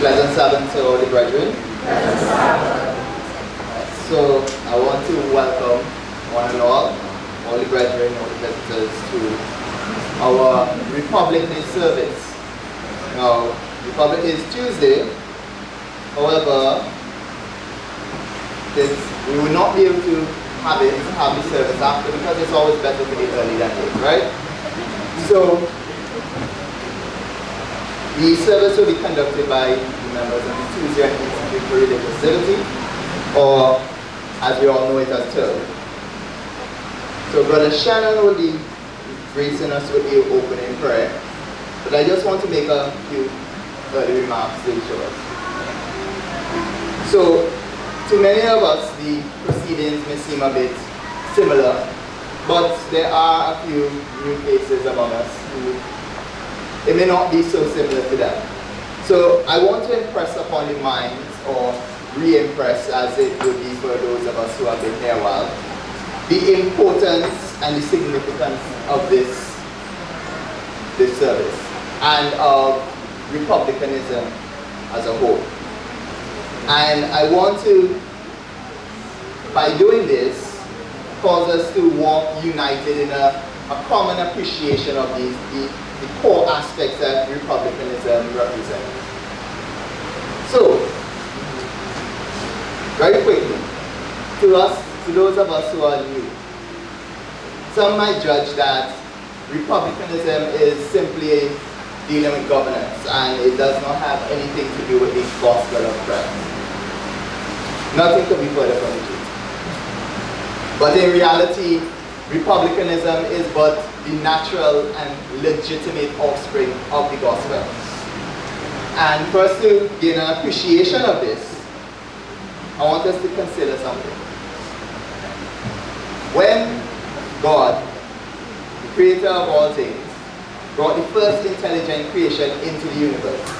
Pleasant Sabbath to all the brethren. So I want to welcome one and all the brethren, all the visitors to our Republic Day service. Now, Republic Day is Tuesday. However, since we will not be able to have the service after, because it's always better to be early than late, right? So the service will be conducted by the members of the Tuesday and Institute for Religious Facility, or as we all know it as TURB. So Brother Shannon will be gracing us with the opening prayer, but I just want to make a few early remarks to each of us. So, to many of us, the proceedings may seem a bit similar, but there are a few new faces among us who it may not be so similar to them. So I want to impress upon the minds, or re-impress as it would be for those of us who have been here a while, the importance and the significance of this service and of republicanism as a whole. And I want to, by doing this, cause us to walk united in a common appreciation of the core aspects that republicanism represents. So, very quickly, to those of us who are new, some might judge that republicanism is simply dealing with governance and it does not have anything to do with the gospel of Christ. Nothing could be further from the truth. But in reality, republicanism is but the natural and legitimate offspring of the gospel. And for us to gain an appreciation of this, I want us to consider something. When God, the creator of all things, brought the first intelligent creation into the universe,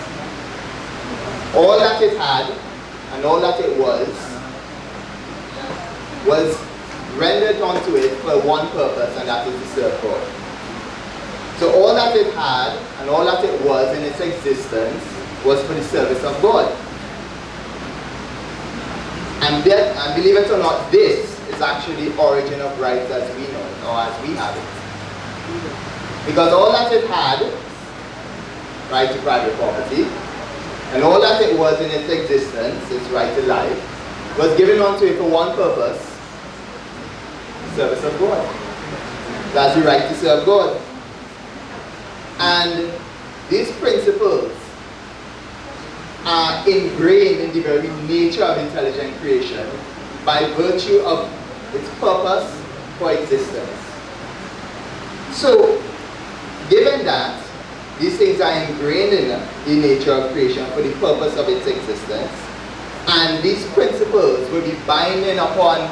all that it had and all that it was rendered onto it for one purpose, and that is to serve God. So all that it had and all that it was in its existence was for the service of God. And believe it or not, this is actually the origin of rights as we know it, or as we have it. Because all that it had, right to private property, and all that it was in its existence, its right to life, was given unto it for one purpose: service of God. That's the right to serve God. And these principles are ingrained in the very nature of intelligent creation by virtue of its purpose for existence. So, given that these things are ingrained in the nature of creation for the purpose of its existence, and these principles will be binding upon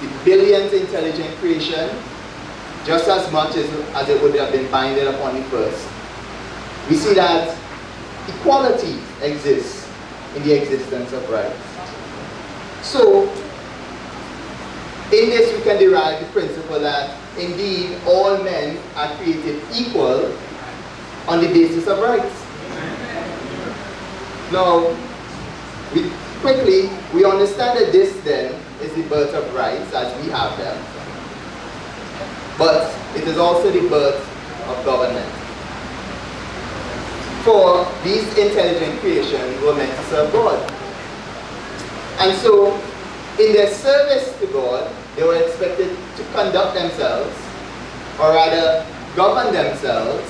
the billionth intelligent creation just as much as it would have been binding upon the first, we see that equality exists in the existence of rights. So, in this we can derive the principle that indeed all men are created equal on the basis of rights. Now, we understand that this then is the birth of rights as we have them, but it is also the birth of government. For these intelligent creations were meant to serve God. And so, in their service to God, they were expected to conduct themselves, or rather govern themselves,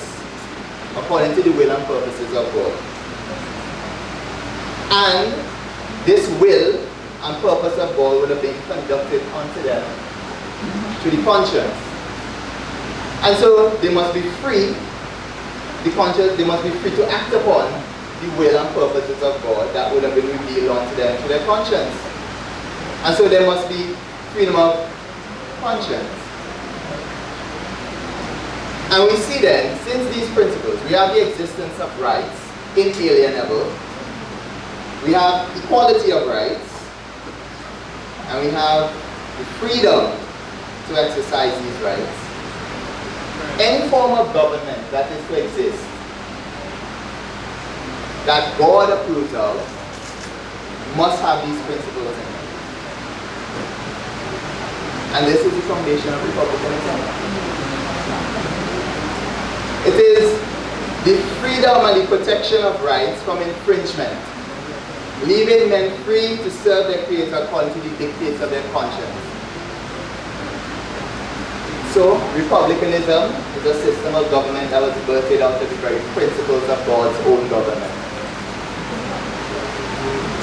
according to the will and purposes of God. And this will and purpose of God would have been conducted unto them through the conscience. And so they must be free, they must be free to act upon the will and purposes of God that would have been revealed unto them through their conscience. And so there must be freedom of conscience. And we see then, since these principles, we have the existence of rights, inalienable, we have equality of rights, and we have the freedom to exercise these rights. Any form of government that is to exist that God approves of must have these principles in it. And this is the foundation of republicanism. It is the freedom and the protection of rights from infringement, leaving men free to serve their Creator according to the dictates of their conscience. So, republicanism is a system of government that was birthed out of the very principles of God's own government.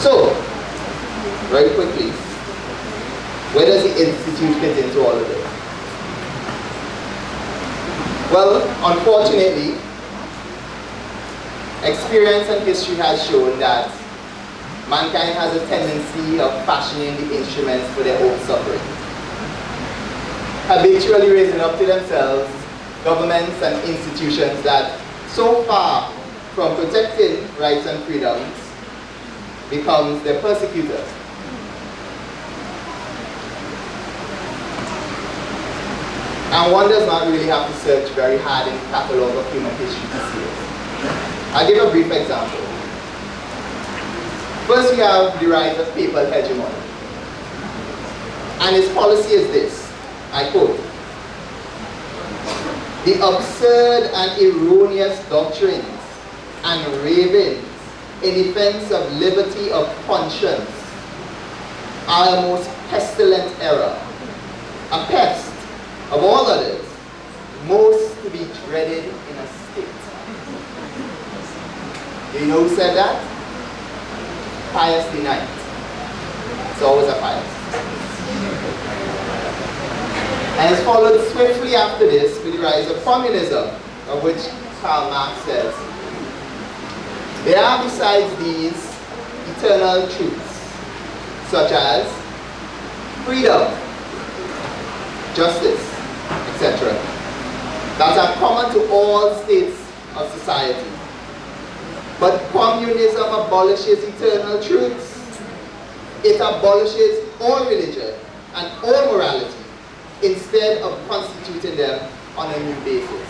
So, very quickly, where does the institute fit into all of this? Well, unfortunately, experience and history has shown that mankind has a tendency of fashioning the instruments for their own suffering, habitually raising up to themselves governments and institutions that, so far from protecting rights and freedoms, becomes their persecutors. And one does not really have to search very hard in the catalogue of human history to see it. I'll give a brief example. First, we have the rise of papal hegemony. And its policy is this, I quote, "The absurd and erroneous doctrines and ravings in defense of liberty of conscience are a most pestilent error, a pest of all others, most to be dreaded in a state." Do you know who said that? Pius IX. It's always a Pius. And it's followed swiftly after this with the rise of communism, of which Karl Marx says, "There are besides these eternal truths, such as freedom, justice, etc., that are common to all states of society. But communism abolishes eternal truths. It abolishes all religion and all morality, instead of constituting them on a new basis."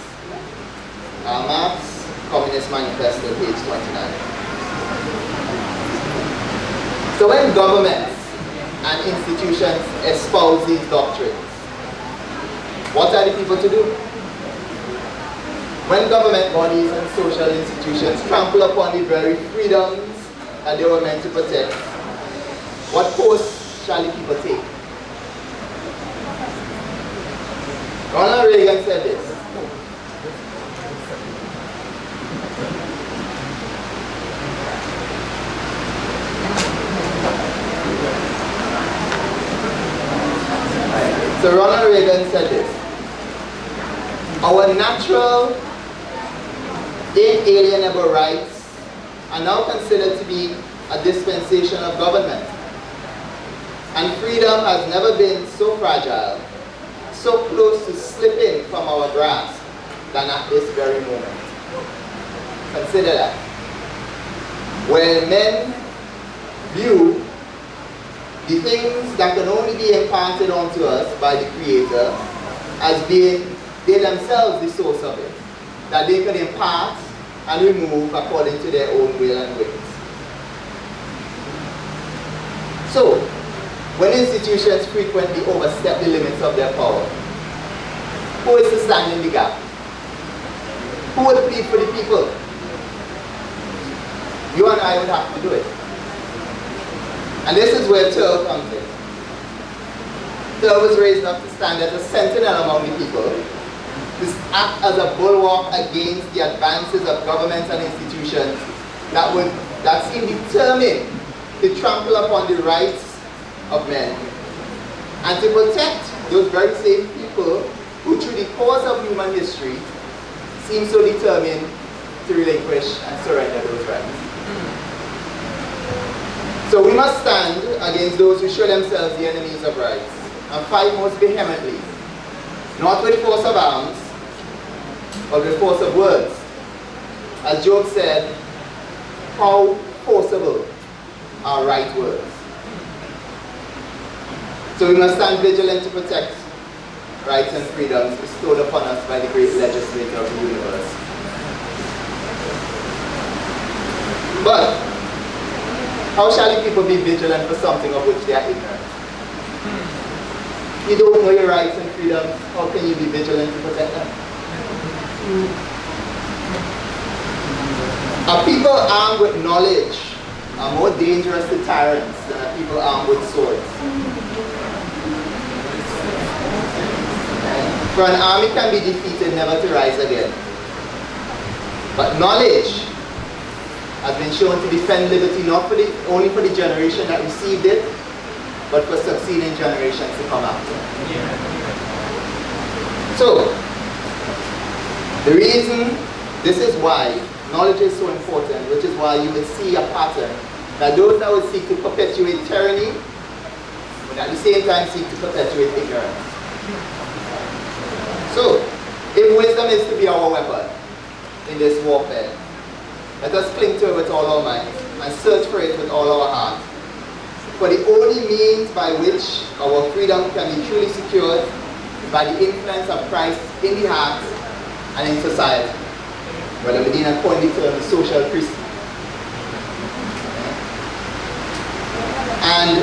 Karl Marx, Communist Manifesto, page 29. So when governments and institutions espouse these doctrines, what are the people to do? When government bodies and social institutions trample upon the very freedoms that they were meant to protect, what course shall the people take? Ronald Reagan said this, so Ronald Reagan said this, "Our natural, inalienable rights are now considered to be a dispensation of government. And freedom has never been so fragile, so close to slipping from our grasp than at this very moment." Consider that. When men view the things that can only be imparted onto us by the Creator as being they themselves the source of it, that they can impart and remove according to their own will and ways. So, when institutions frequently overstep the limits of their power, who is to stand in the gap? Who would plead for the people? You and I would have to do it. And this is where TERL comes in. TERL was raised up to stand as a sentinel among the people, to act as a bulwark against the advances of governments and institutions that seem determined to trample upon the rights of men, and to protect those very same people who, through the course of human history, seem so determined to relinquish and surrender those rights. So we must stand against those who show themselves the enemies of rights and fight most vehemently, not with force of arms, but with force of words. As Job said, "How forcible are right words." So we must stand vigilant to protect rights and freedoms bestowed upon us by the great legislator of the universe. But how shall the people be vigilant for something of which they are ignorant? You don't know your rights and freedoms, how can you be vigilant to protect them? A people armed with knowledge are more dangerous to tyrants than a people armed with swords. For an army can be defeated, never to rise again. But knowledge has been shown to defend liberty not for only for the generation that received it, but for succeeding generations to come after. So, the reason, this is why knowledge is so important, which is why you will see a pattern that those that would seek to perpetuate tyranny would at the same time seek to perpetuate ignorance. So, if wisdom is to be our weapon in this warfare, let us cling to it with all our minds and search for it with all our heart. For the only means by which our freedom can be truly secured is by the influence of Christ in the heart and in society. Brother Medina coined the term social priesthood. And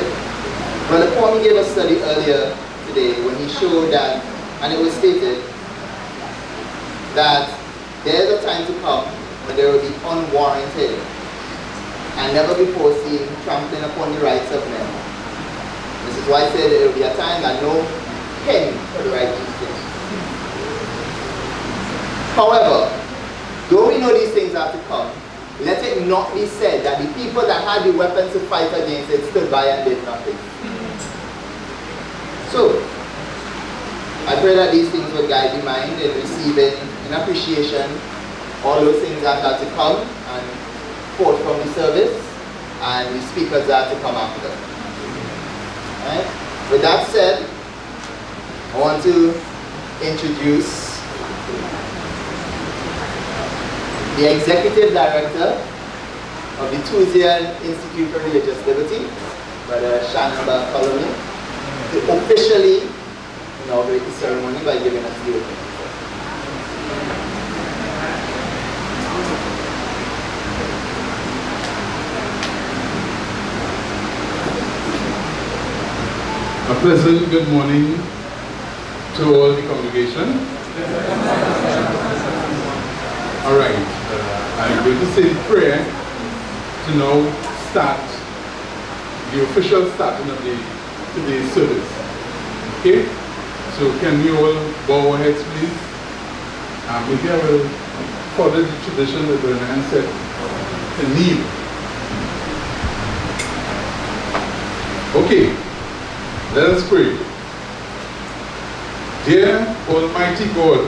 Brother Kwame gave a study earlier today when he showed that, and it was stated, that there is a time to come when there will be unwarranted and never before seen trampling upon the rights of men. This is why I said there will be a time that no pen could write these things. However, though we know these things are to come, let it not be said that the people that had the weapons to fight against it stood by and did nothing. So, I pray that these things will guide the mind in receiving in appreciation all those things that are to come and forth from the service and the speakers that are to come after. Right? With that said, I want to introduce the Executive Director of the Tusian Institute for Religious Liberty, Brother Shannon Bartholomew, to officially inaugurate the ceremony by giving us the opening. A pleasant good morning to all the congregation. All right, I'm going to say the prayer to now start the official starting of today's service. Okay, so can we all bow our heads, please? Maybe I will follow the tradition that Renan said to kneel. Okay. Let us pray. Dear Almighty God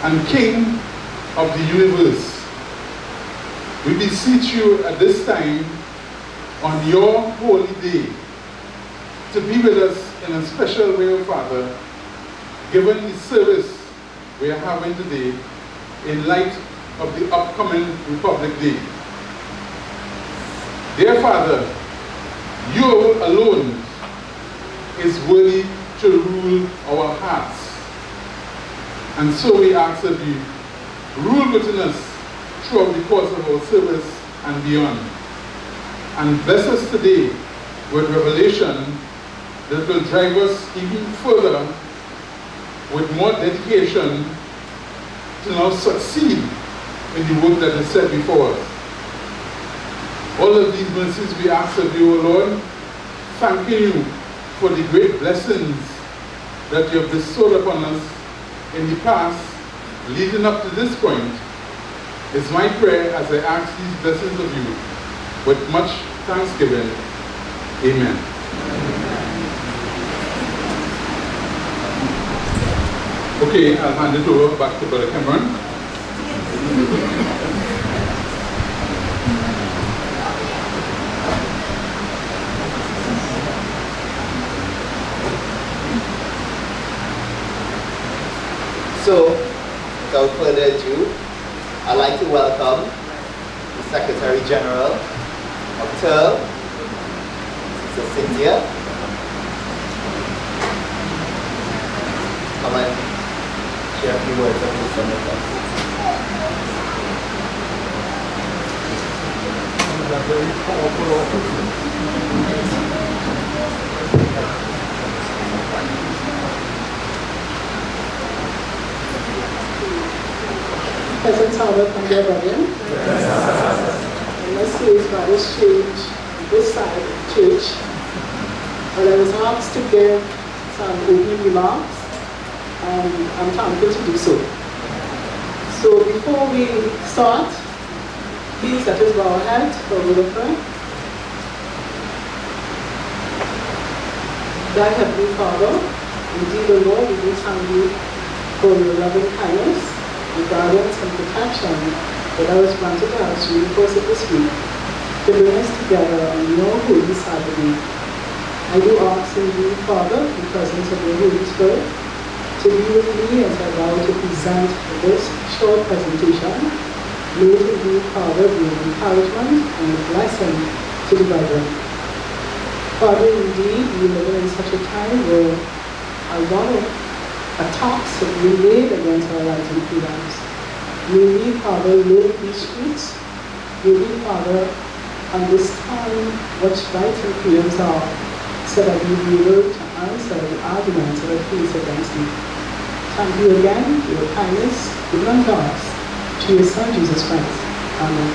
and King of the universe, we beseech you at this time on your holy day to be with us in a special way, O Father, given the service we are having today in light of the upcoming Republic Day. Dear Father, you alone is worthy to rule our hearts. And so we ask that you rule within us throughout the course of our service and beyond. And bless us today with revelation that will drive us even further with more dedication to now succeed in the work that is set before us. All of these mercies we ask of you, O Lord, thanking you for the great blessings that you have bestowed upon us in the past, leading up to this point. Is my prayer as I ask these blessings of you with much thanksgiving. Amen. Okay, I'll hand it over back to Brother Cameron. So, without further ado, I'd like to welcome the Secretary General of TERL, Sister Cynthia. Come and share a few words of wisdom with us. very powerful office. Present Albert from their brethren. And let's say it's by this church, this side of the church. But I was asked to give some opening remarks, and I'm thankful to do so. So before we start, please let us bow our heads for a word of prayer. Thy Heavenly Father, indeed, O Lord, we do thank you for your loving kindness, the guidance and protection that thou hast granted us during the course of this week to bring us together on your holy Saturday. I do ask in you, Father, in the presence of your Holy Spirit, to be with me as I vow to present this short presentation. May it indeed, Father, be an encouragement and a blessing to the brethren. Father, indeed, we live in such a time where a lot of attacks have been made against our rights and freedoms. May we, Father, live these streets. May we, Father, understand what rights and freedoms are, so that we be able to answer the arguments that are faced against you. Thank you again for your kindness given unto us through your Son, Jesus Christ. Amen.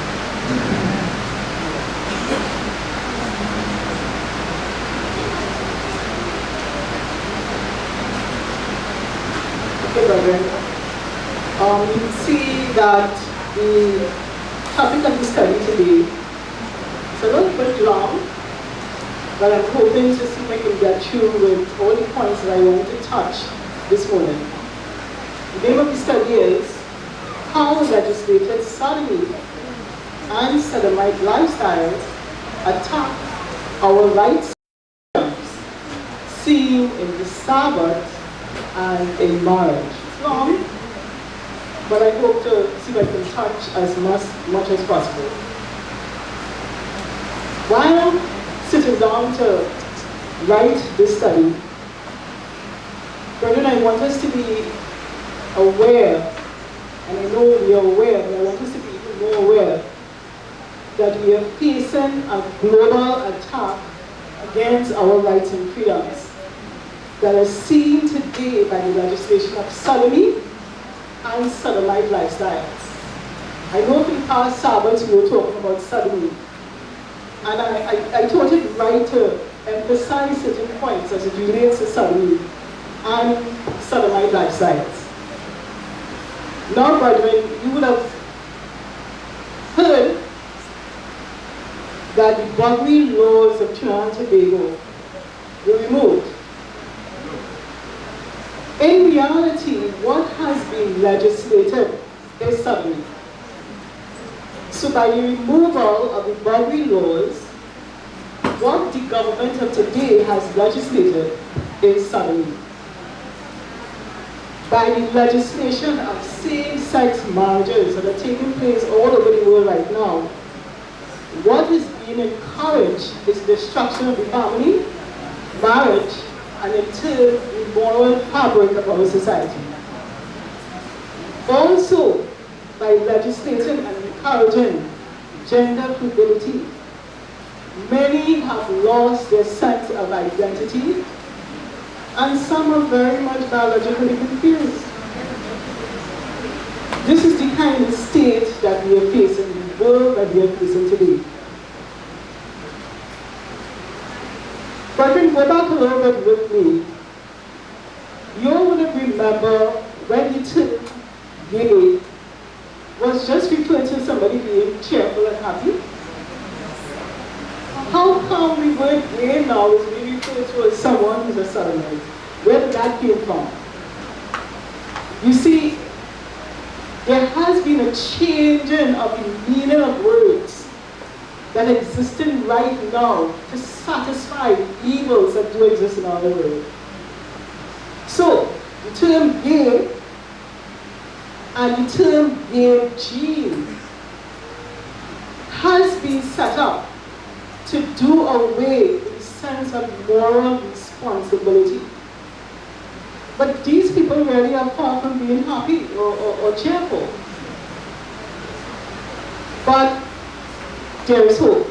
Okay, brethren. You can see that the topic of the study today is a little bit long, but I'm hoping to see if I can get through with all the points that I want to touch this morning. The name of the study is How Legislated Sodomy and Sodomite Lifestyles Attack Our Rights, seen in the Sabbath and in marriage. It's long, but I hope to see if I can touch as much as possible. While sitting down to write this study, brethren, I want us to be aware, and I know we are aware, but I want us to be even more aware that we are facing a global attack against our rights and freedoms that is seen today by the legislation of sodomy and sodomite lifestyles. I know in past Sabbaths we were talking about sodomy, and I thought it right to emphasize certain points as it relates to sodomy and sodomite lifestyles. Now, brethren, you would have heard that the buggery laws of Trinidad and Tobago were removed. In reality, what has been legislated is sodomy. So by the removal of the buggery laws, what the government of today has legislated is sodomy. By the legislation of same-sex marriages that are taking place all over the world right now, what is being encouraged is destruction of the family, marriage, and in turn, the moral fabric of our society. Also, by legislating and encouraging gender fluidity, many have lost their sense of identity, and some are very much biologically confused. This is the kind of state that we are facing, the world that we are facing today. But if you go back a little bit with me, you would have remembered when the term gay was just referring to somebody being cheerful and happy. How come the word gay now is being referred to as someone who's a sodomite? Where did that came from? You see, there has been a changing of the meaning of words that existing right now to satisfy the evils that do exist in our world. So, the term gay and the term gay gene has been set up to do away with the sense of moral responsibility. But these people really are far from being happy or cheerful. But there is hope.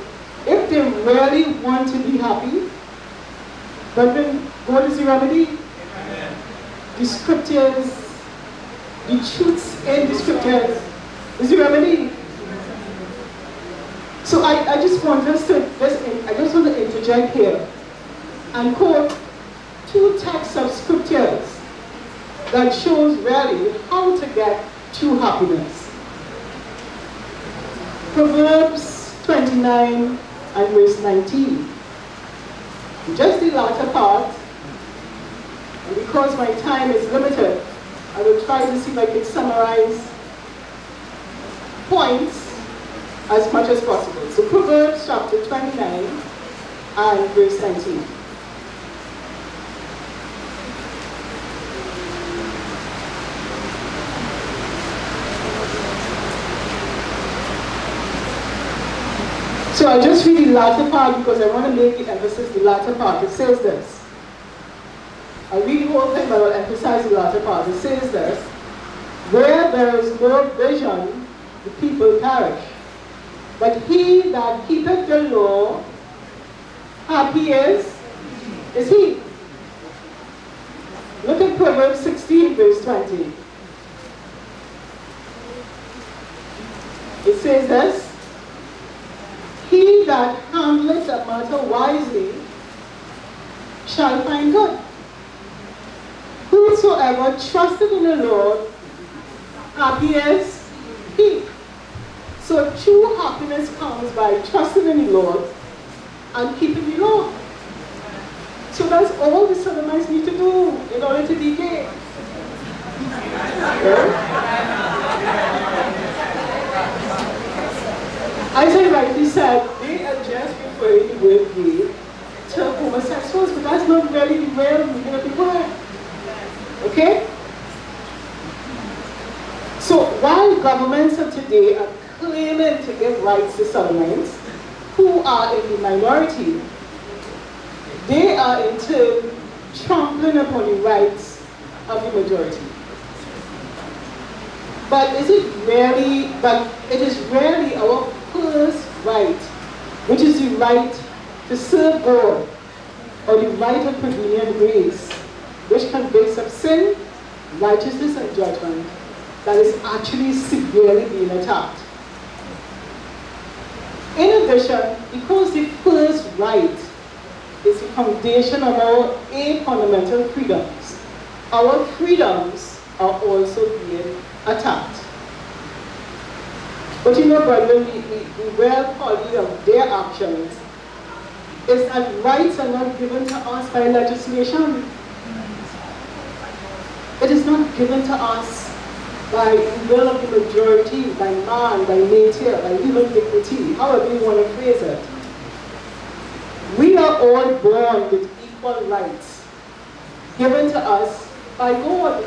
really want to be happy, brethren, what is the remedy? The scriptures, the truths in the scriptures is the remedy. So I just want us to, I just want to interject here and quote two texts of scriptures that shows really how to get true happiness. Proverbs 29 and verse 19. Just the latter part, and because my time is limited, I will try to see if I can summarize points as much as possible. So Proverbs chapter 29 and verse 19. So I'll just read the latter part because I want to make the emphasis the latter part. It says this. I'll read the whole thing, but I'll emphasize the latter part. It says this. Where there is no vision, the people perish. But he that keepeth the law, happy is he. Look at Proverbs 16, verse 20. It says this. He that handleth a matter wisely shall find good. Whosoever trusteth in the Lord, happy is he. So true happiness comes by trusting in the Lord and keeping the law. So that's all the Sodomites need to do in order to be gay. As I rightly said, they are just referring the word gay to homosexuals, but that's not really the real meaning of the word. Okay? So while governments of today are claiming to give rights to Sodomites, who are in the minority, they are in turn trampling upon the rights of the majority. But it is really our first right, which is the right to serve God, or the right of prevenient grace, which convicts of sin, righteousness, and judgment, that is actually severely being attacked. In addition, because the first right is the foundation of our 8 fundamental freedoms, our freedoms are also being attacked. But you know, brethren, the real quality of their actions is that rights are not given to us by legislation. It is not given to us by the will of the majority, by man, by nature, by human dignity, however you want to phrase it. We are all born with equal rights given to us by God.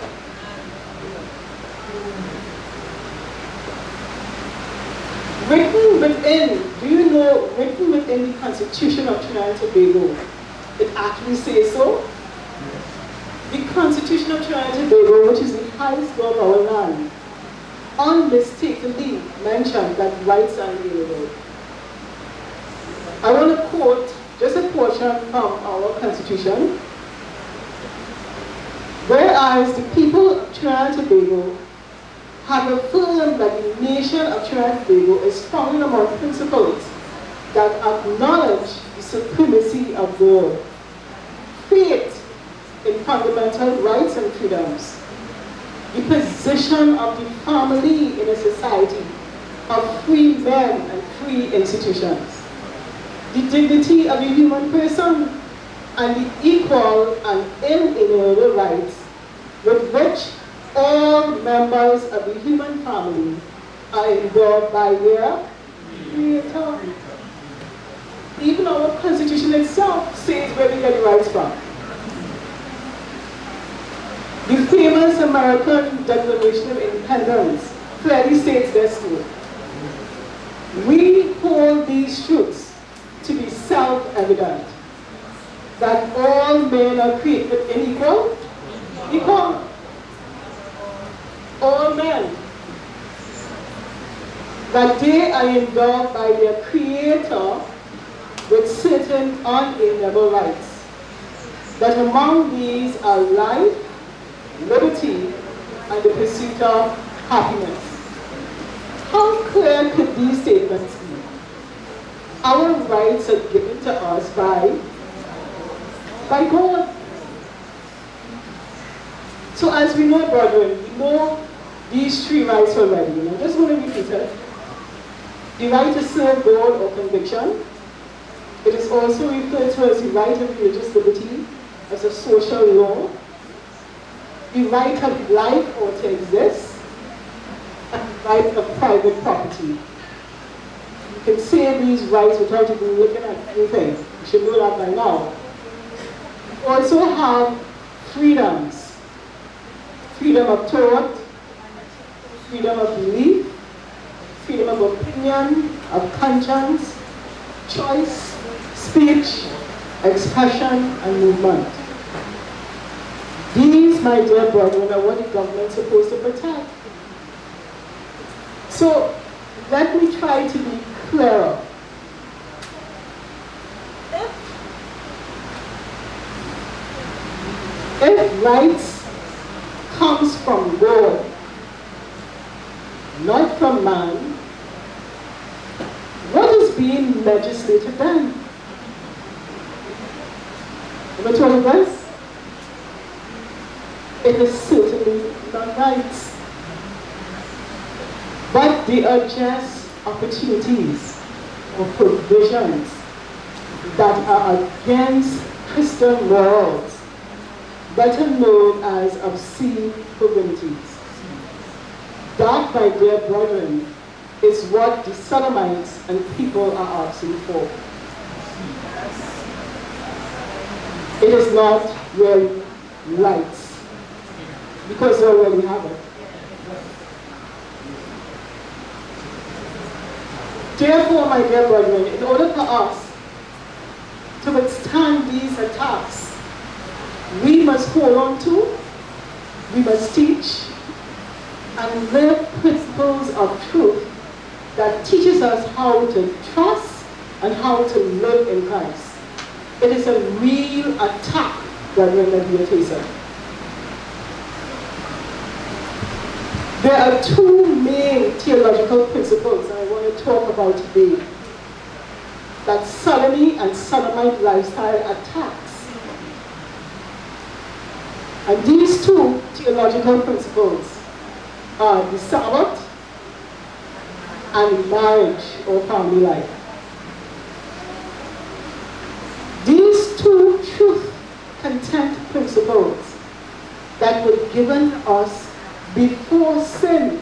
Written within, do you know, written within the Constitution of Trinidad and Tobago, it actually says so. The Constitution of Trinidad and Tobago, which is the highest law of our land, unmistakably mentioned that rights are inalienable. I want to quote just a portion from our Constitution. Whereas the people of Trinidad and Tobago have affirmed that the nation of Trinidad and Tobago is founded upon principles that acknowledge the supremacy of God, faith in fundamental rights and freedoms, the position of the family in a society of free men and free institutions, the dignity of the human person, and the equal and inalienable rights with which all members of the human family are endowed by their Creator. Even our Constitution itself says where we get the rights from. The famous American Declaration of Independence clearly states this too. We hold these truths to be self-evident, that all men are created equal, all men, that they are endowed by their Creator with certain unalienable rights. That among these are life, liberty, and the pursuit of happiness. How clear could these statements be? Our rights are given to us by God. So as we know, brethren, we know these three rights already. I'm just going to repeat it. The right to serve God or conviction. It is also referred to as the right of religious liberty, as a social law. The right of life or to exist, and the right of private property. You can say these rights without even looking at anything. You should know that by now. We also have freedoms. Freedom of thought, freedom of belief, freedom of opinion, of conscience, choice, speech, expression, and movement. These, my dear brethren, are what the government is supposed to protect. So, let me try to be clearer. If rights comes from God, not from man, what is being legislated then? Am I told you guys? It is certainly not rights. But they are just opportunities or provisions that are against Christian morals, better known as obscene proprieties. That, my dear brethren, is what the Sodomites and people are asking for. It is not really rights, because they already have it. Therefore, my dear brethren, in order for us to withstand these attacks, we must hold on to, we must teach, and live principles of truth that teaches us how to trust and how to live in Christ. It is a real attack, brethren, that we are facing. There are two main theological principles I want to talk about today that sodomy and sodomite lifestyle attacks. And these two theological principles are the Sabbath and marriage or family life. These two truth-content principles that were given us before sin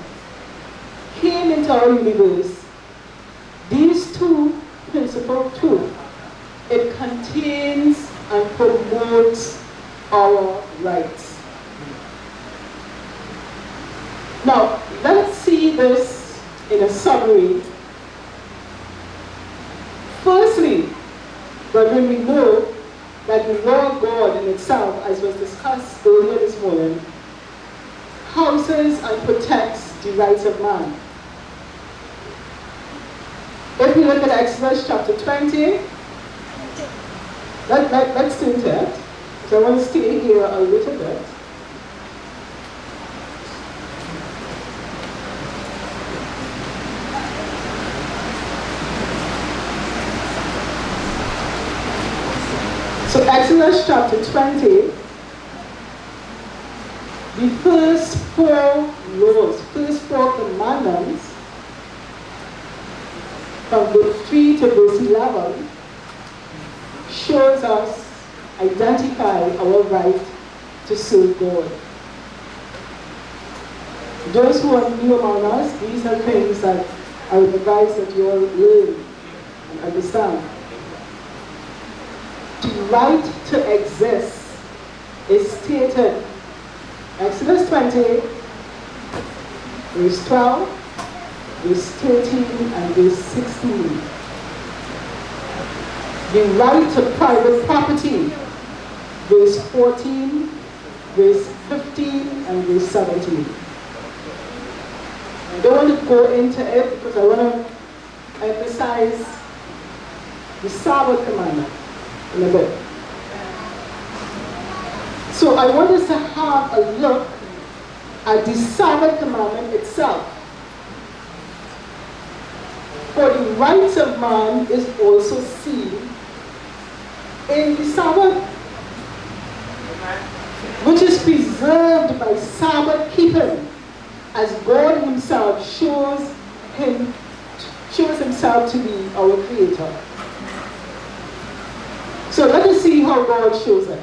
came into our universe, these two principal truths, it contains and promotes our rights. Now, let's see this in a summary. Firstly, brethren, we know that the law of God in itself, as was discussed earlier this morning, houses and protects the rights of man. If we look at Exodus chapter 20, let's turn to it. So I want to stay here a little bit. So Exodus chapter 20, the first four laws, first four commandments, from verse 3 to verse 11, shows us, identify our right to serve God. Those who are new among us, these are things that I would advise that you all learn and understand. The right to exist is stated Exodus 20, verse 12, verse 13, and verse 16. The right to private property, verse 14, verse 15, and verse 17. I don't want to go into it because I want to emphasize the Sabbath commandment in a bit. So I want us to have a look at the Sabbath commandment itself. For the rights of man is also seen in the Sabbath, which is preserved by Sabbath keeping, as God himself shows himself to be our creator. So let us see how God shows it.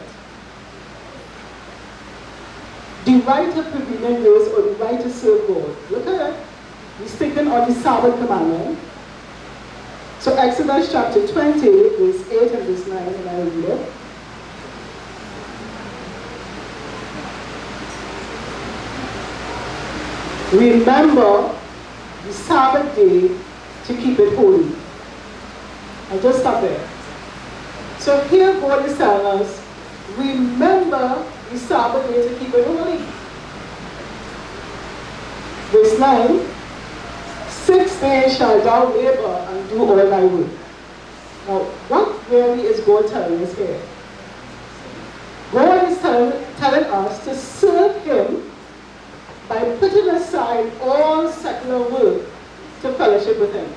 The right of prevenient ways, or the right to serve God. Look at it. He's sticking on the Sabbath commandment. So Exodus chapter 20, verse 8 and verse 9, and I read it. Remember the Sabbath day to keep it holy. I'll just stop there. So here God is telling us, remember the Sabbath day to keep it holy. Verse 9, 6 days shall thou labor and do all thy work. Now, what really is God telling us here? God is telling us to serve him by putting aside all secular work to fellowship with him.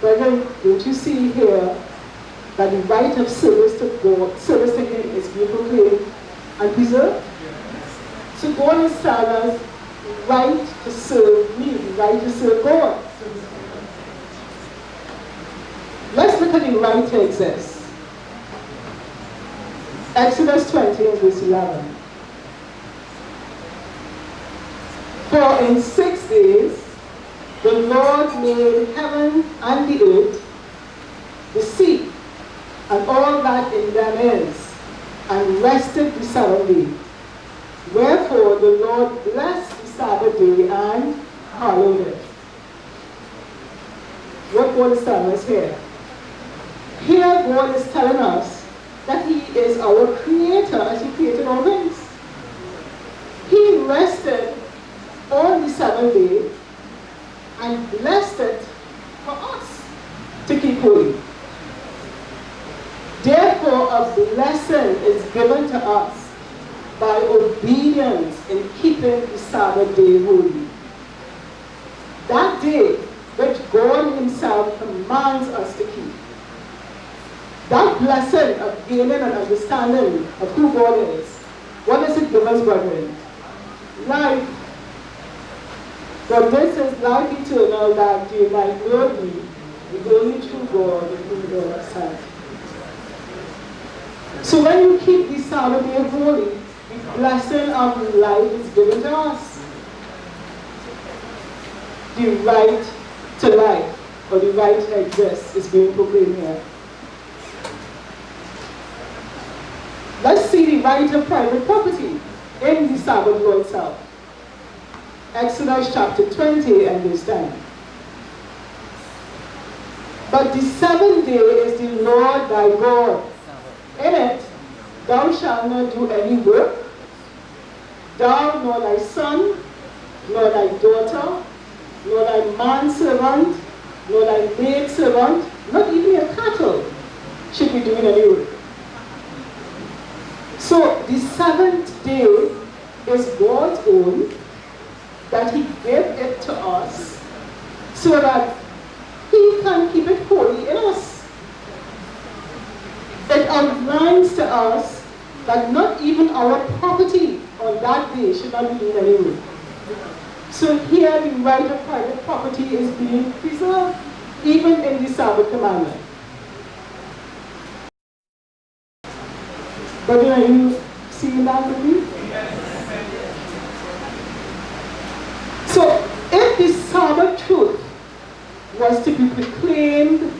Brethren, don't you see here that the right of service to God, service to him is being proclaimed and preserved? So God is telling us, right to serve me, right to serve God. Let's look at the right to exist. Exodus 20 and verse 11. For in 6 days the Lord made heaven and the earth, the sea, and all that in them is, and rested the 7th day. Wherefore the Lord blessed the Sabbath day and hallowed it. What God is telling us here? Here God is telling us that he is our creator as he created all things. He rested on the 7th day and blessed it for us to keep holy. Therefore a blessing is given to us by obedience in keeping the Sabbath day holy. That day which God himself commands us to keep. That blessing of gaining an understanding of who God is. What does it give us, brethren? Life. For this is life eternal, that you might know me, the only true God, and whom thou hast sent. So when you keep the Sabbath day holy, the blessing of life is given to us. The right to life, or the right to exist, is being proclaimed here. Let's see the right of private property in the Sabbath law itself. Exodus chapter 20 and verse 10. But the 7th day is the Lord thy God. In it thou shalt not do any work, thou nor thy son, nor thy daughter, nor thy manservant, nor thy maidservant, not even your cattle should be doing any work. So the 7th day is God's own, that he gave it to us so that he can keep it holy in us. It outlines to us that not even our property on that day should not be doing any work. So here the right of private property is being preserved, even in the Sabbath commandment. But are you seeing that with me? So if the Sabbath truth was to be proclaimed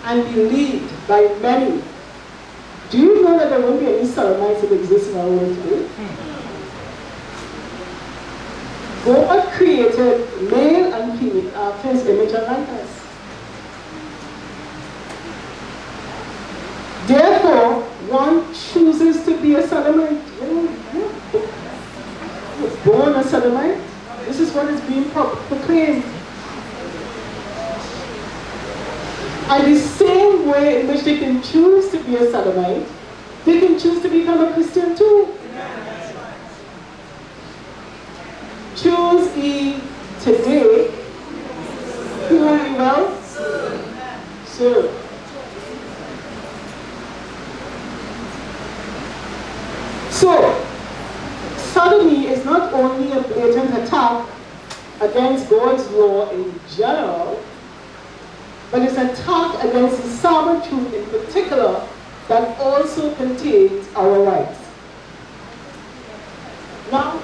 and believed by many, do you know that there won't be any ceremonies that exist in our world today? God created male and female after his image and likeness. Therefore, one chooses to be a sodomite. Born a sodomite. This is what is being proclaimed. And the same way in which they can choose to be a sodomite, they can choose to become a Christian too. Choose ye today whom ye will serve. So, sodomy is not only a blatant attack against God's law in general, but it's an attack against the Sabbath truth in particular that also contains our rights. Now,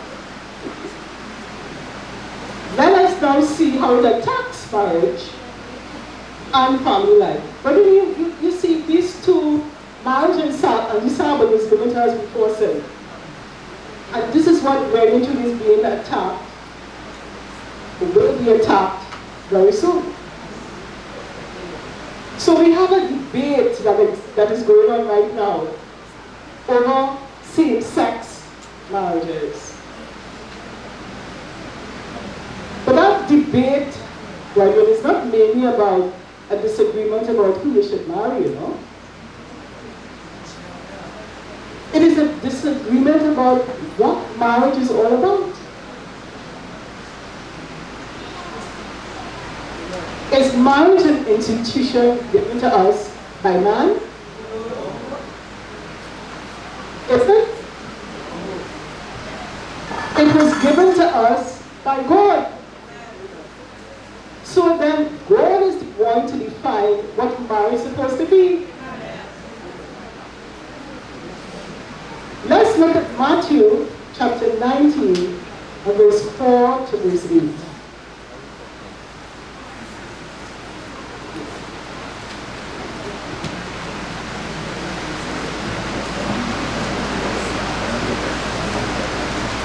let us now see how it attacks marriage and family life. But you see, these two, marriage and the Sabbath, was given to us before sin. And this is what went into this being attacked, or will be attacked very soon. So we have a debate that is going on right now over same-sex marriages. But that debate, well, it's not mainly about a disagreement about who we should marry, you know. It is a disagreement about what marriage is all about. Is marriage an institution given to us by man? Is it? It was given to us by God. So then God is going to define what marriage is supposed to be. Let's look at Matthew chapter 19 and verse 4 to verse 8.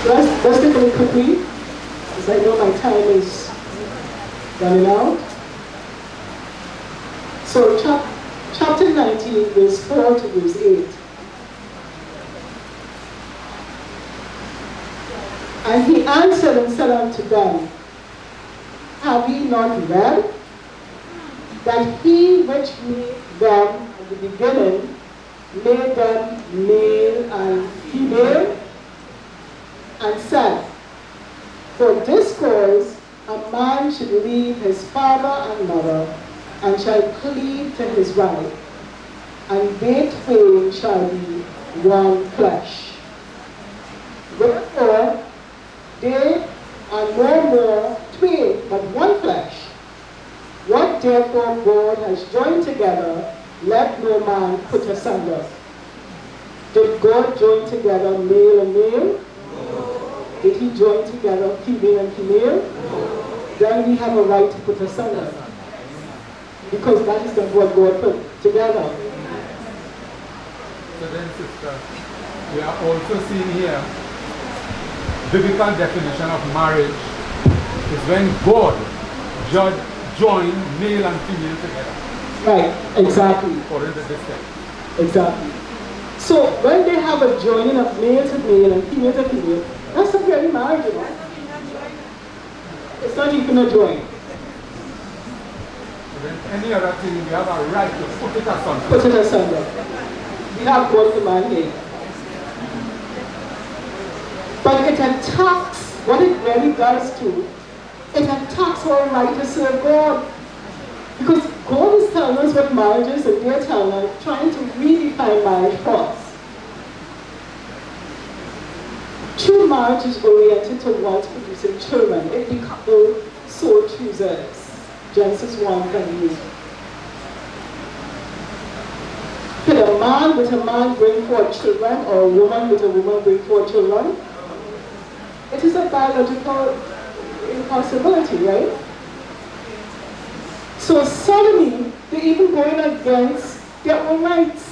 Let's take a look quickly, because I know my time is running out. So chapter 19, verse 4 to verse 8. And he answered and said unto them, have ye not read that he which made them at the beginning made them male and female? And said, for this cause a man should leave his father and mother, and shall cleave to his wife, and they twain shall be one flesh. Therefore, they are no more twain, but one flesh. What therefore God has joined together, let no man put asunder. Did God join together male and male? Did he join together female and female? Then we have a right to put asunder. Because that is what God put together. So then, sister, we are also seeing here, biblical definition of marriage is when God joined male and female together. Right, exactly. According to this text. Exactly. So when they have a joining of male to male and female to female, that's not really marriage, you know. It's not even a join. Then any other thing, we have a right to put it asunder. Put it asunder. We have God command here. But it attacks, what it really does too, it attacks our right to serve God. Because God is telling us what marriage is, and they're telling us, trying to redefine marriage for us. True marriage is oriented towards producing children if the couple so chooses. Genesis 1:28. Can a man with a man bring forth children, or a woman with a woman bring forth children? It is a biological impossibility, right? So sodomy, they're even going against their own rights.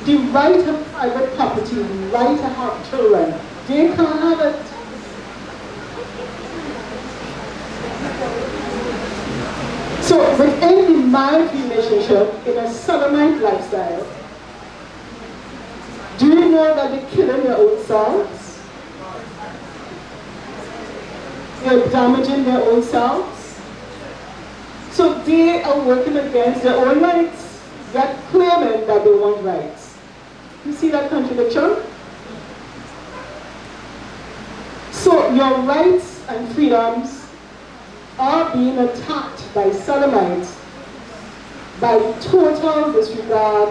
The right to private property, the right to have children, they can't have it. So within the marriage relationship, in a sodomite lifestyle, do you know that they're killing their own selves? They're damaging their own selves. So they are working against their own rights, yet claiming that they want rights. You see that contradiction? So your rights and freedoms are being attacked by Sodomites by total disregard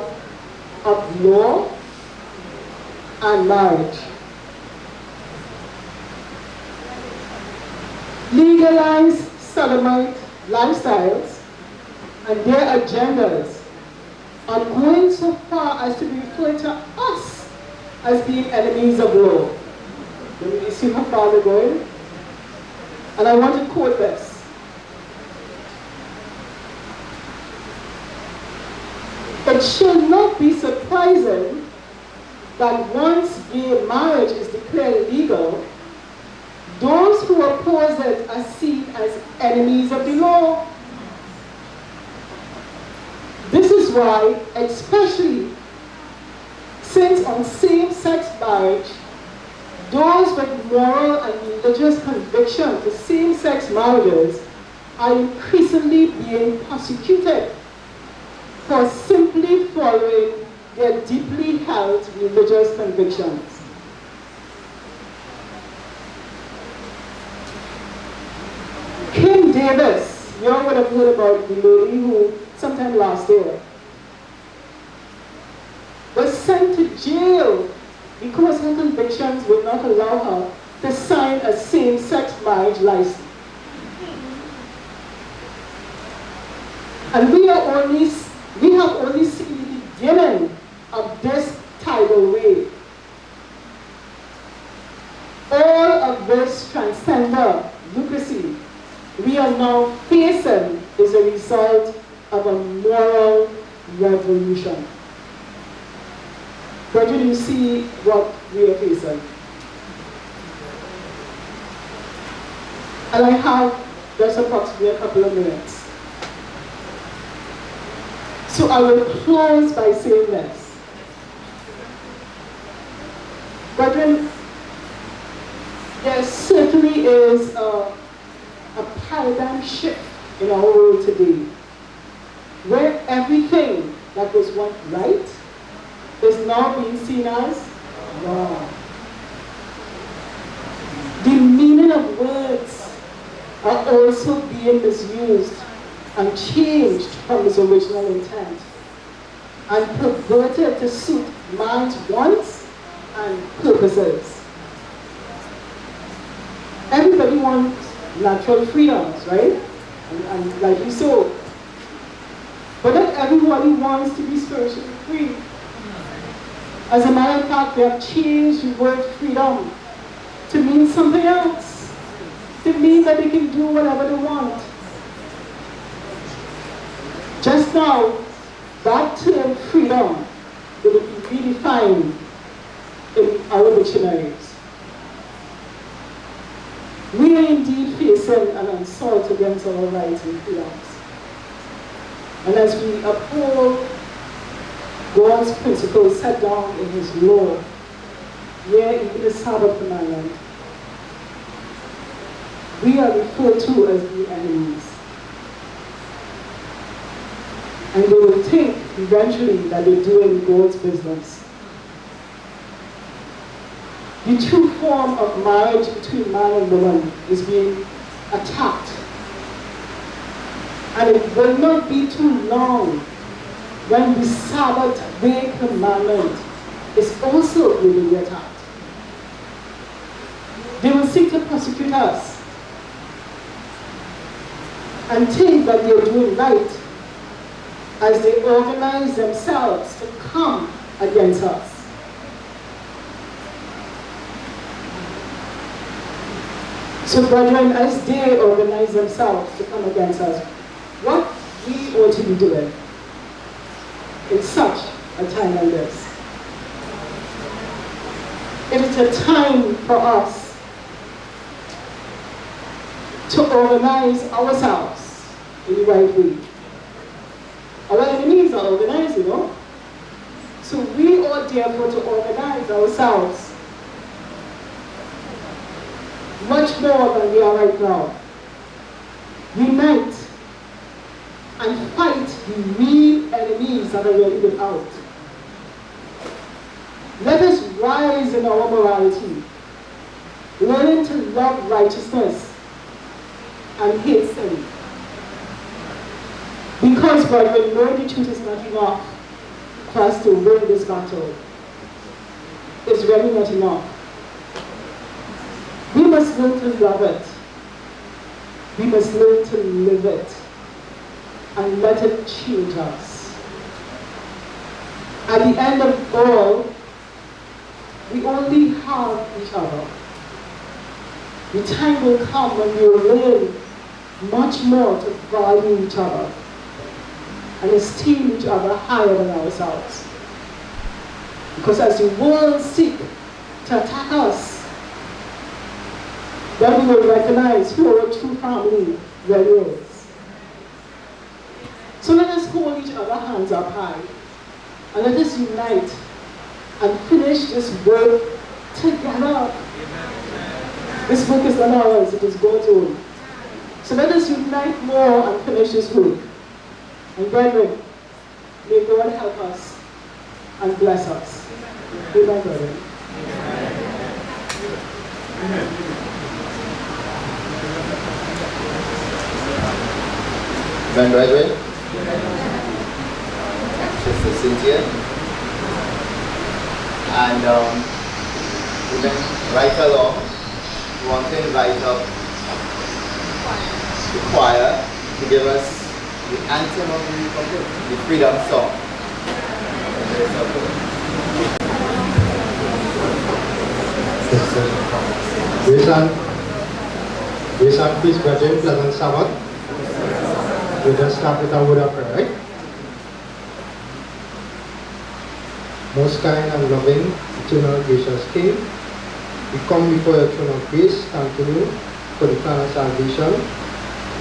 of law and marriage. Legalized Sodomite lifestyles and their agendas are going so far as to be referred to us as being enemies of law. You see how far they're going? And I want to quote this. It should not be surprising that once gay marriage is declared illegal, those who oppose it are seen as enemies of the law. This is why, especially since on same-sex marriage, those with moral and religious conviction for same-sex marriages are increasingly being persecuted for simply following their deeply held religious convictions. Kim Davis, you all would have heard about the lady who sometime last year was sent to jail because her convictions would not allow her to sign a same-sex marriage license. And we have only seen the beginning of this tidal wave. All of this transgender lucracy we are now facing is a result of a moral revolution. But you see what we are facing. And I have just approximately a couple of minutes. So I will close by saying this. Brethren, there certainly is a paradigm shift in our world today, where everything that was once right is now being seen as wrong. The meaning of words are also being misused and changed from its original intent and perverted to suit man's wants and purposes. Everybody wants natural freedoms, right? And rightly so. But not everybody wants to be spiritually free. As a matter of fact, they have changed the word freedom to mean something else. To mean that they can do whatever they want. Just now, that term freedom will be redefined in our dictionaries. We are indeed facing an assault against our rights and freedoms. And as we uphold God's principles set down in His law, where even the Sabbath commandment, we are referred to as the enemies. And they will think eventually that they're doing God's business. The true form of marriage between man and woman is being attacked. And it will not be too long when the Sabbath day commandment is also going to be attacked. They will seek to persecute us and think that they are doing right as they organize themselves to come against us. So brethren, as they organize themselves to come against us, what we ought to be doing in such a time like this? It is a time for us to organize ourselves in the right way. Our enemies are organized, you know. So we ought therefore to organize ourselves much more than we are right now. Unite and fight the real enemies that are really without. Let us rise in our morality, learning to love righteousness and hate sin. Because, brethren, knowing the truth is not enough for us to win this battle. It's really not enough. We must learn to love it. We must learn to live it and let it change us. At the end of all, we only have each other. The time will come when we will learn much more to value each other and esteem each other higher than ourselves. Because as the world seeks to attack us, then we will recognize who our true family really is. So let us hold each other's hands up high, and let us unite and finish this work together. This work is not ours, it is God's own. So let us unite more and finish this work. And brethren, may God help us and bless us. Amen, brethren. Amen. Amen, brethren. Sister Cynthia. And even right along, we want to invite up the choir to give us the anthem of the Republic, the freedom song. Grace and peace, brethren, pleasant Sabbath. We just start with a word of prayer, right? Most kind and loving, eternal, gracious King, we come before your throne of grace, thanking you for the plan of salvation,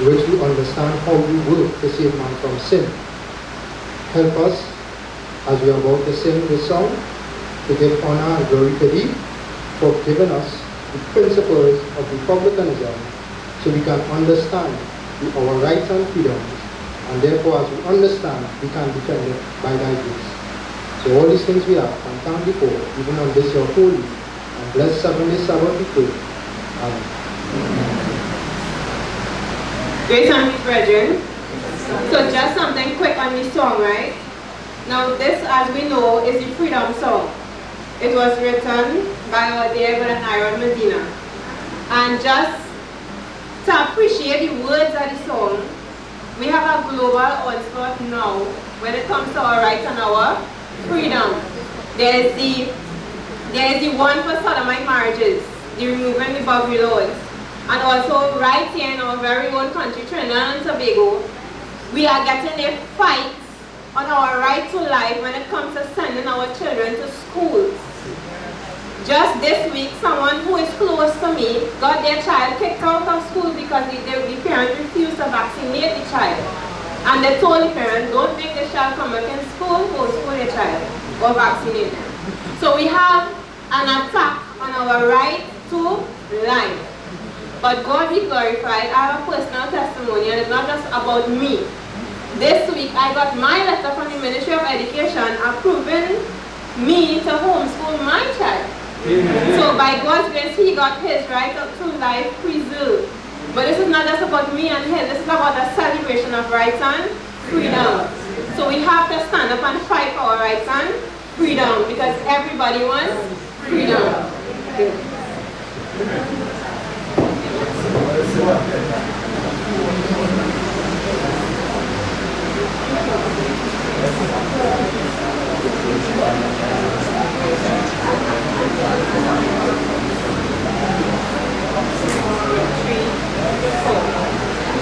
in which we understand how you work to save man from sin. Help us, as we are about to sing this song, to give honor and glory to thee, for giving us the principles of republicanism, so we can understand our rights and freedoms, and therefore as we understand, we can defend it by thy grace. So all these things we have, and thank thee for, even on this your holy and blessed 7-day Sabbath we pray. Amen. Grace and peace, brethren. So just something quick on this song, right? Now this, as we know, is the freedom song. It was written by our dear brother Aaron Medina. And just to appreciate the words of the song, we have a global onslaught now when it comes to our rights and our freedom. There is the one for sodomite marriages, the removing the Boundary laws, and also right here in our very own country, Trinidad and Tobago, we are getting a fight on our right to life when it comes to sending our children to schools. Just this week, someone who is close to me got their child kicked out of school because the parent refused to vaccinate the child. And they told the parent, don't make the child come back in school, homeschool the child, or vaccinate them. So we have an attack on our right to life. But God be glorified. I have a personal testimony, and it's not just about me. This week, I got my letter from the Ministry of Education approving me to homeschool my child. Amen. So by God's grace, he got his right to life preserved. But this is not just about me and him. This is about a celebration of rights and freedom. So we have to stand up and fight for our rights and freedom, because everybody wants freedom.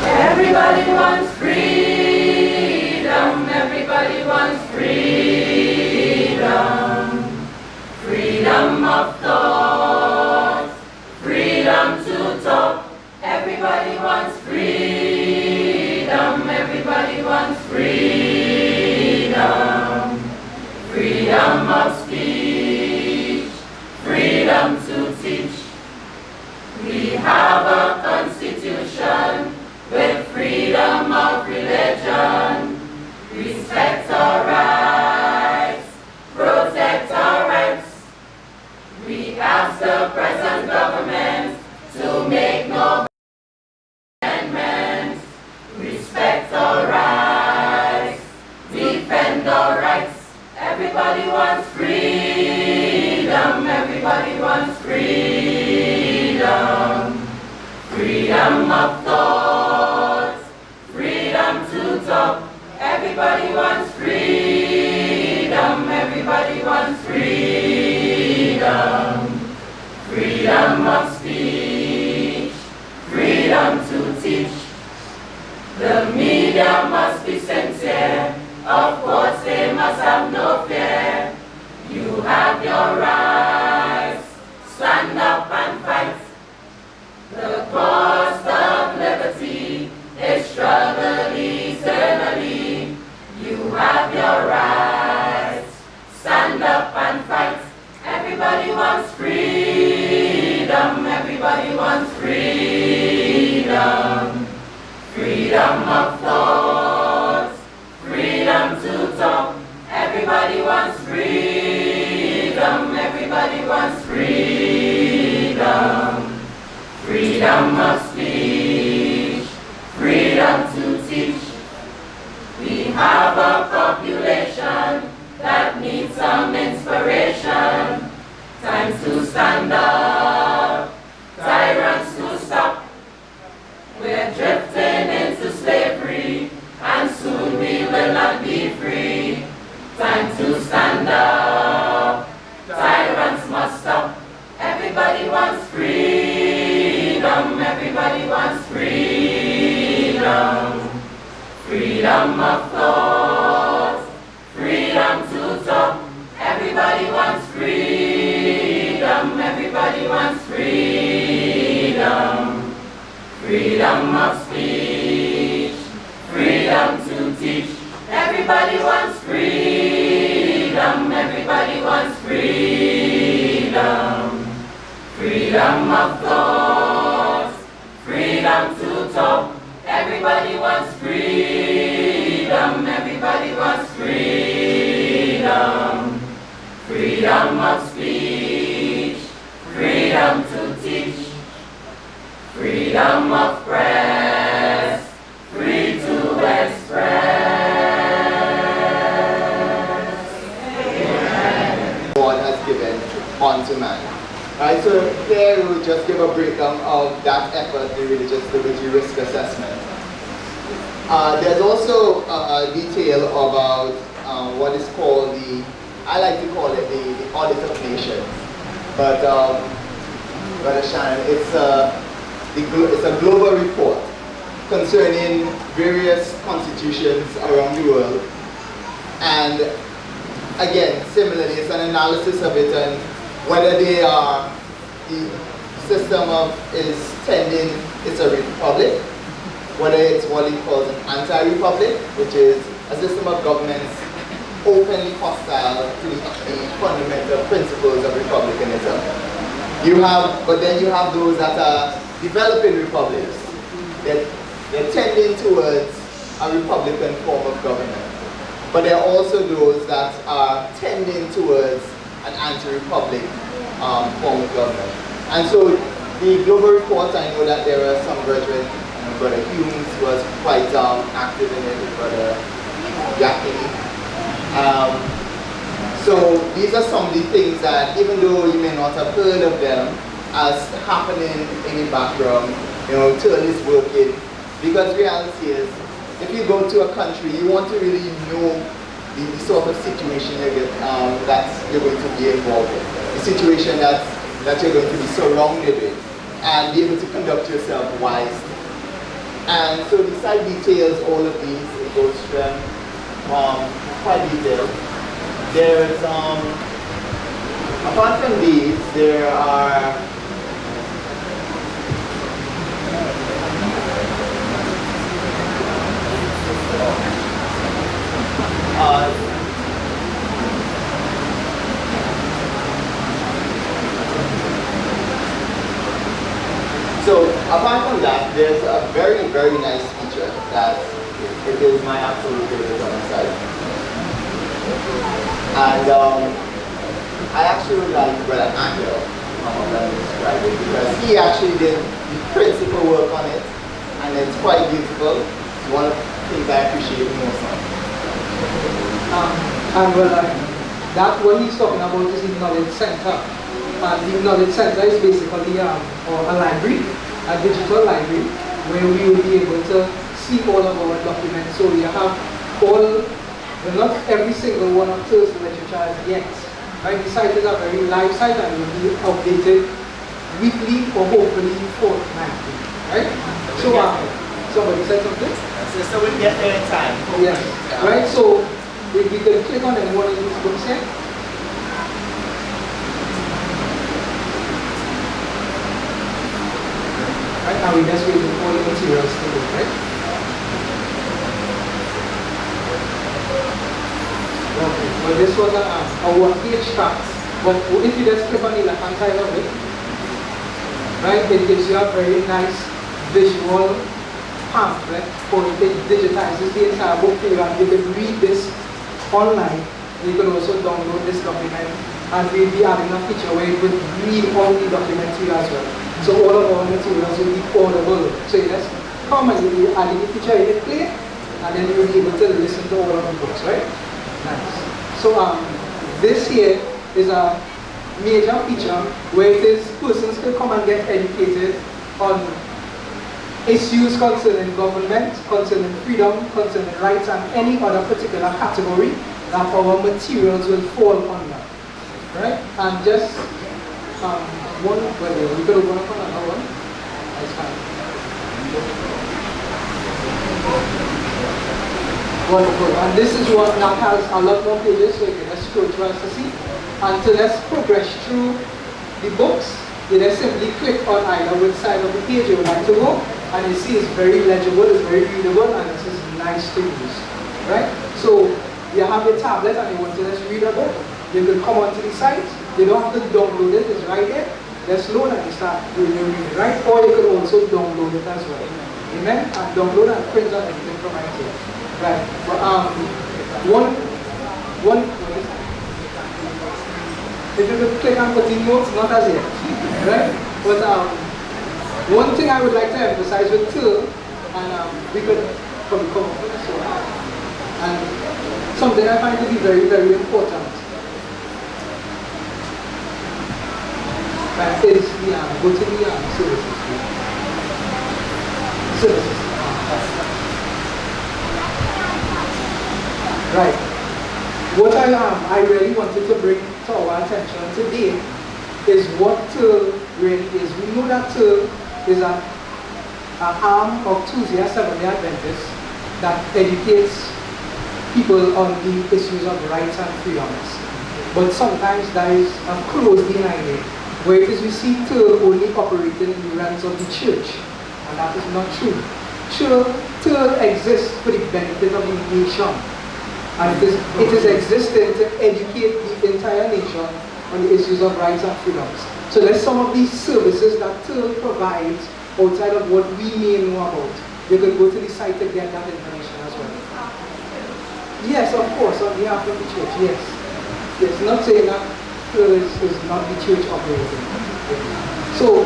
Everybody wants freedom, everybody wants freedom. Freedom of thought, freedom to talk. Everybody wants freedom, everybody wants freedom. Freedom of speech, freedom to teach. We have a constitution with freedom of religion. Everybody wants freedom. Everybody wants freedom. Freedom of thoughts. Freedom to talk. Everybody wants freedom. Everybody wants freedom. Freedom of speech. Freedom to teach. The media must be sincere. Of course they must have no fear. You have your rights. Stand up and fight. The cost of liberty is struggle eternally. You have your rights. Stand up and fight. Everybody wants freedom. Everybody wants freedom. Freedom of thoughts. Freedom to talk. Everybody wants freedom. Everybody wants freedom. Freedom of speech. Freedom to teach. We have a population that needs some inspiration. Time to stand up. Tyrants to stop. We're drifting into slavery, and soon we will not be free. Time to stand up. Tyrants must stop. Everybody wants freedom. Everybody wants freedom. Freedom of thought. Freedom to talk. Everybody wants freedom. Everybody wants freedom. Freedom of speech. Freedom to teach. Everybody wants freedom. Everybody wants freedom. Freedom of thought. Freedom to talk. Everybody wants freedom. Everybody wants freedom. Freedom of speech. Freedom to teach. Freedom of press. Free to express. God has given unto man. Right, so here we'll just give a breakdown of that effort, the religious liberty risk assessment. There's also a detail about what is called I like to call it the Audit of Nations. But, Brother Shannon, it's a global report concerning various constitutions around the world. And again, similarly, it's an analysis of it and whether the system is tending, it's a republic, whether it's what he calls an anti-republic, which is a system of governments openly hostile to the fundamental principles of republicanism. But then you have those that are developing republics. They're tending towards a republican form of government. But there are also those that are tending towards an anti-republic form of government. And so the global report, I know that there are some brethren, Brother Humes was quite active in it, Brother Yakini. So these are some of the things that, even though you may not have heard of them as happening in the background, Turn is working. Because reality is, if you go to a country, you want to really know the sort of situation that you're going to be involved in, the situation that you're going to be surrounded with, and be able to conduct yourself wisely. And so the site details all of these. It goes from quite detailed. There's apart from these, there are so apart from that, there's a very, very nice feature that it is my absolute favorite on the site. And I actually would like Brother Angel to come up and describe it because he actually did the principal work on it, and it's quite beautiful. It's one of the things I appreciate most of. And Brother That what he's talking about is the Knowledge Center. And the Knowledge Center is basically a library, a digital library, where we will be able to see all of our documents. So you have all, well, not every single one of those literature as yet. Right? The site is a very live site and will be updated weekly or hopefully fortnightly. Right? So somebody said something? So we'll get there in time. Yes. Right? So if we can click on any one of these books here. Right now we're just waiting for the materials to go, right? Okay, well this was a one-page tract, but if you just click on the left-hand side of it, right, it gives you a very nice visual pamphlet, or it digitizes the entire book for you, and you can read this online. You can also download this document, and we'll be adding a feature where you could read all the documents here as well. So all of our materials will be audible. So you just come and you'll be adding the feature in play, and then you'll be able to listen to all of the books, right? Nice. So this here is a major feature where it is persons can come and get educated on issues concerning government, concerning freedom, concerning rights, and any other particular category that our materials will fall under. Right? And just one, well, we could open up another one. That's fine. Wonderful. And this is one that has a lot more pages, so you can just scroll through to see. And to let's progress through the books, you just simply click on either which side of the page you would like to go, and you see it's very legible, it's very readable, and this is nice to use. Right? So you have your tablet and you want to just read a book, you can come onto the site, you don't have to download it, it's right there. Just load and you start doing your reading, right? Or you can also download it as well. Amen? And download and print out everything from right here. Right. But if you could click on putting notes, not as yet. Right? But one thing I would like to emphasize with too, and we could probably come up with this one, and something I find to be very, very important. That is the go to the services. Services. Right. What I really wanted to bring to our attention today is what TERL really is. We know that TERL is an arm of Tuesday Seventh-day Adventists that educates people on the issues of rights and freedoms. But sometimes there is a closed behind it, where it is we see TERL only operating in the realms of the church, and that is not true. TERL exists for the benefit of the nation, and it is existing to educate the entire nation on the issues of rights and freedoms. So there's some of these services that TERL provides outside of what we may know about. You can go to the site to get that information as well. Yes, of course, on behalf of the church, yes. It's not saying that TERL is not the church operating. So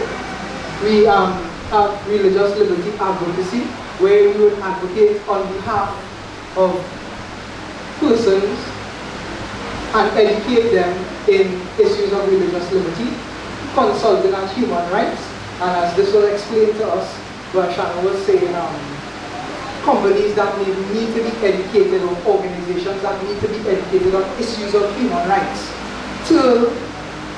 we have religious liberty advocacy, where we would advocate on behalf of persons and educate them in issues of religious liberty, consulting on human rights, and as this was explained to us, what Shannon was saying, companies that need to be educated, or organizations that need to be educated on issues of human rights. TERL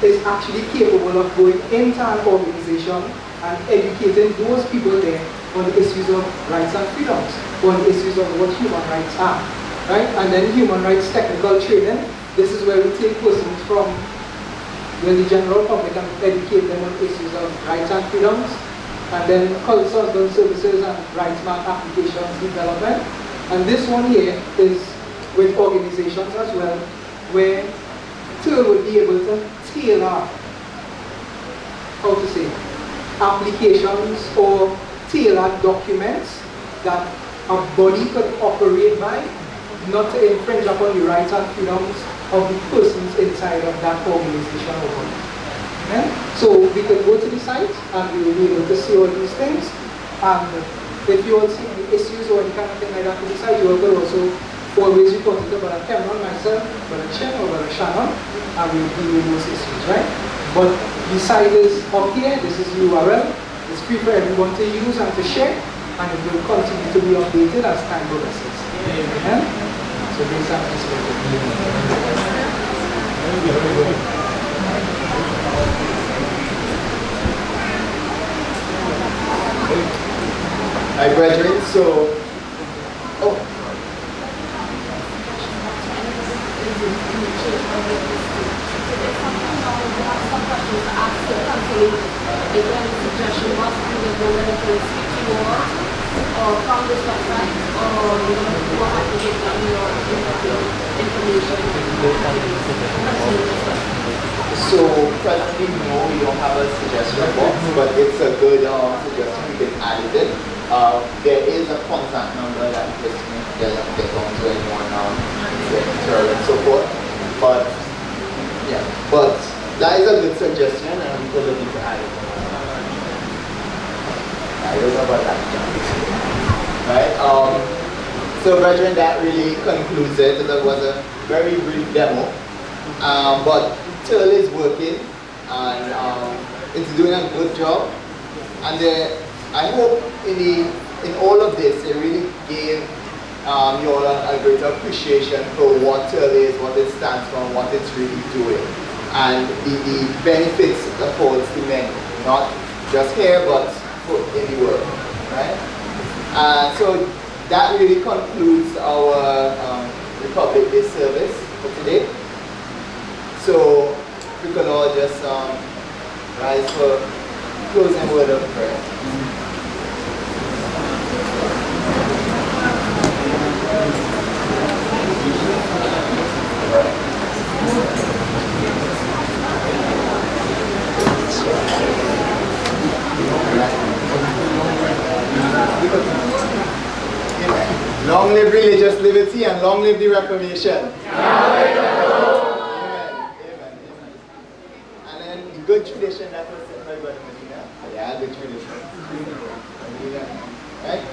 is actually capable of going into an organization and educating those people there on the issues of rights and freedoms, on the issues of what human rights are. Right? And then human rights technical training. This is where we take persons from the general public and educate them on issues of rights and freedoms. And then consultant services and rights mark applications development. And this one here is with organizations as well, where TERL would be able to tailor, how to say, applications or tailor documents that a body could operate by, not to infringe upon the rights and freedoms of the persons inside of that organization or body. Okay? So we can go to the site and we will be able to see all these things. And if you all see any issues or any kind of thing like that to the site, you will also always report it to Brother Cameron, myself, Brother Chen, or Brother Shannon, and we'll deal with those issues, right? But besides this up here, this is the URL. It's free for everyone to use and to share, and it will continue to be updated as time progresses. Amen? So this is Hi, brethren. So, So presently, no, we don't have a suggestion box, but it's a good suggestion. We can add it in. There is a contact number that just get onto anyone and so forth. But yeah, but that is a good suggestion, and we could look into adding it. I don't know about that, right? So, brethren, that really concludes it. That was a very brief demo, but Turl is working, and it's doing a good job. And I hope in all of this, it really gave you all a greater appreciation for what Turl is, what it stands for, and what it's really doing, and the benefits it affords to many, not just here, but in the world, right? So that really concludes our Republic Day service for today. So we could all just rise for closing word of prayer. Long live religious liberty and long live the Reformation. Amen. Amen. And then the good tradition that was set by Brother Medina. Yeah, good tradition. Right?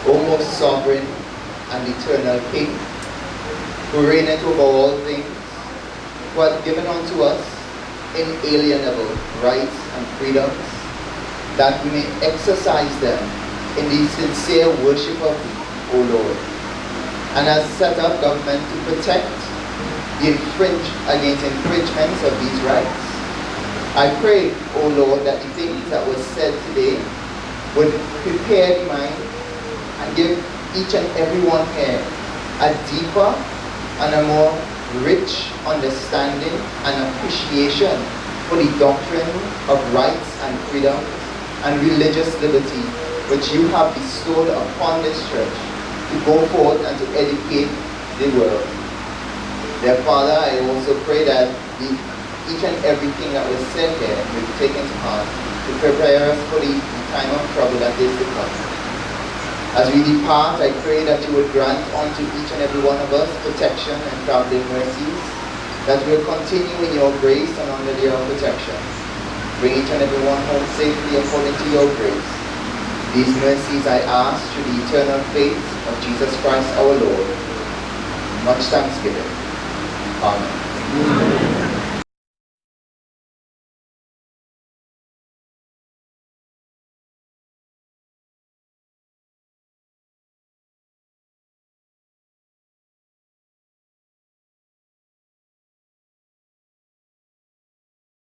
O most sovereign and eternal King, who reigneth over all things, who hath given unto us inalienable rights and freedoms, that we may exercise them in the sincere worship of Thee, O Lord, and has set up government to protect against infringements of these rights. I pray, O Lord, that the things that were said today would prepare the mind and give each and every one here a deeper and a more rich understanding and appreciation for the doctrine of rights and freedom and religious liberty which you have bestowed upon this church to go forth and to educate the world. Dear Father, I also pray that each and everything that was said here will be taken to heart to prepare us for the time of trouble that is to come. As we depart, I pray that you would grant unto each and every one of us protection and traveling mercies, that we will continue in your grace and under your protection. Bring each and every one home safely according to your grace. These mercies I ask through the eternal faith of Jesus Christ our Lord. Much thanksgiving. Amen.